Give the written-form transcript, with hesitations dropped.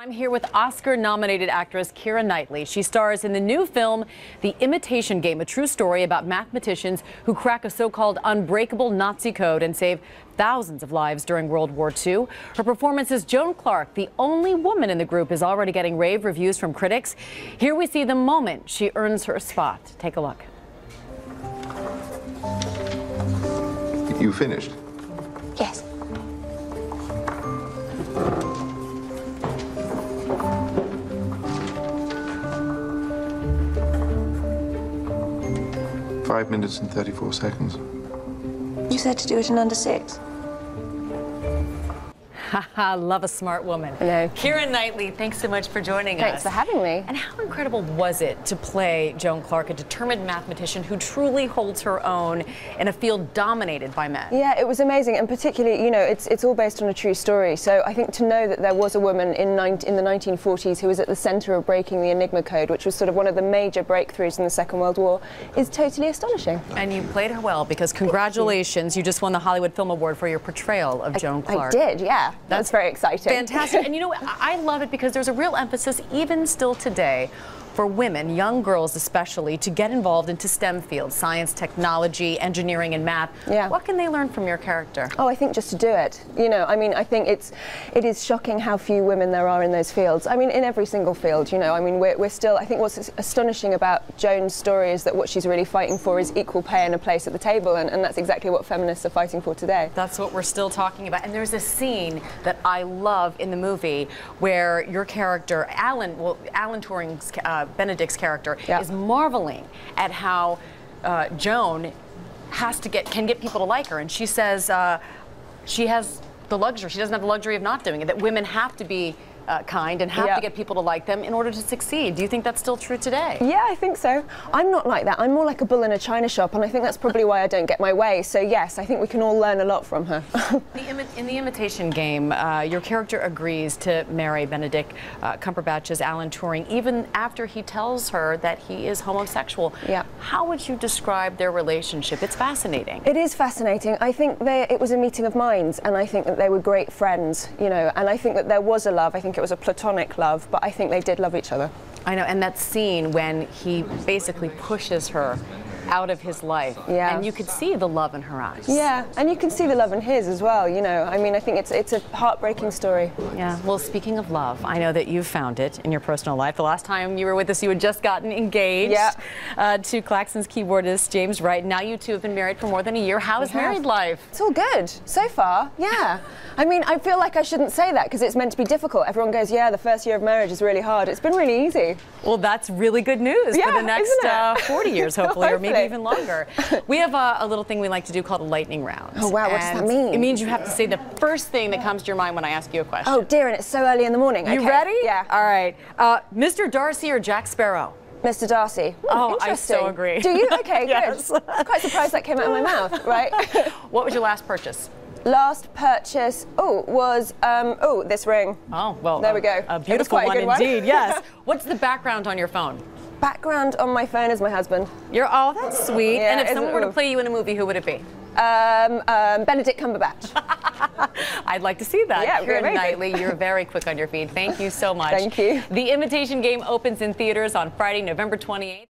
I'm here with Oscar-nominated actress Keira Knightley. She stars in the new film, The Imitation Game, a true story about mathematicians who crack a so-called unbreakable Nazi code and save thousands of lives during World War II. Her performance as Joan Clark, the only woman in the group, is already getting rave reviews from critics. Here we see the moment she earns her spot. Take a look. You finished? Yes. Five minutes and 34 seconds. You said to do it in under 6. Haha, love a smart woman. Hello. Keira Knightley, thanks so much for joining us. Thanks for having me. And how incredible was it to play Joan Clark, a determined mathematician who truly holds her own in a field dominated by men? Yeah, it was amazing, and particularly, you know, it's all based on a true story. So I think to know that there was a woman in the 1940s who was at the centre of breaking the Enigma code, which was sort of one of the major breakthroughs in the Second World War, is totally astonishing. And you played her well, because congratulations, you just won the Hollywood Film Award for your portrayal of Joan Clark. I did, yeah. That's very exciting. Fantastic. And you know, I love it because there's a real emphasis, even still today, for women, young girls especially, to get involved into STEM fields, science, technology, engineering, and math. Yeah. What can they learn from your character? Oh, I think just to do it. You know, I mean, I think it is shocking how few women there are in those fields. I mean, in every single field, you know. I mean, we're still, I think what's astonishing about Joan's story is that what she's really fighting for is equal pay and a place at the table, and that's exactly what feminists are fighting for today. That's what we're still talking about. And there's a scene that I love in the movie where your character, Alan Turing's Benedict's character, yeah, is marveling at how Joan can get people to like her, and she says she has the luxury, she doesn't have the luxury of not doing it, that women have to be kind and have to get people to like them in order to succeed. Do you think that's still true today? Yeah, I think so. I'm not like that. I'm more like a bull in a china shop, and I think that's probably why I don't get my way. So yes, I think we can all learn a lot from her. In the Imitation Game, your character agrees to marry Benedict Cumberbatch's Alan Turing, even after he tells her that he is homosexual. Yeah. How would you describe their relationship? It's fascinating. It is fascinating. I think it was a meeting of minds, and I think that they were great friends, you know, and I think that there was a love. I think it was a platonic love, but I think they did love each other. I know, and that scene when he basically pushes her out of his life, and you could see the love in her eyes. Yeah, and you can see the love in his as well, you know. I mean, I think it's a heartbreaking story. Yeah, well, speaking of love, I know that you've found it in your personal life. The last time you were with us, you had just gotten engaged to Klaxon's keyboardist, James Wright. Now you two have been married for more than a year. How is married life? It's all good, so far, yeah. I mean, I feel like I shouldn't say that because it's meant to be difficult. Everyone goes, yeah, the first year of marriage is really hard. It's been really easy. Well, that's really good news for the next 40 years, hopefully, or maybe even longer. We have a little thing we like to do called a lightning round. Oh, wow, what does that mean? It means you have to say the first thing that comes to your mind when I ask you a question. Oh, dear, and it's so early in the morning. You ready? Yeah. All right. Mr. Darcy or Jack Sparrow? Mr. Darcy. Ooh, oh, I so agree. Do you? Okay, yes. Good. I'm quite surprised that came out of my mouth, right? What was your last purchase? Last purchase, was, this ring. Oh, well. There we go. A beautiful one indeed, yes. What's the background on your phone? Background on my phone is my husband. Oh, that's sweet. Yeah, and if someone were to play you in a movie, who would it be? Benedict Cumberbatch. I'd like to see that. Yeah, Keira Knightley, you're very quick on your feet. Thank you so much. Thank you. The Imitation Game opens in theaters on Friday, November 28th.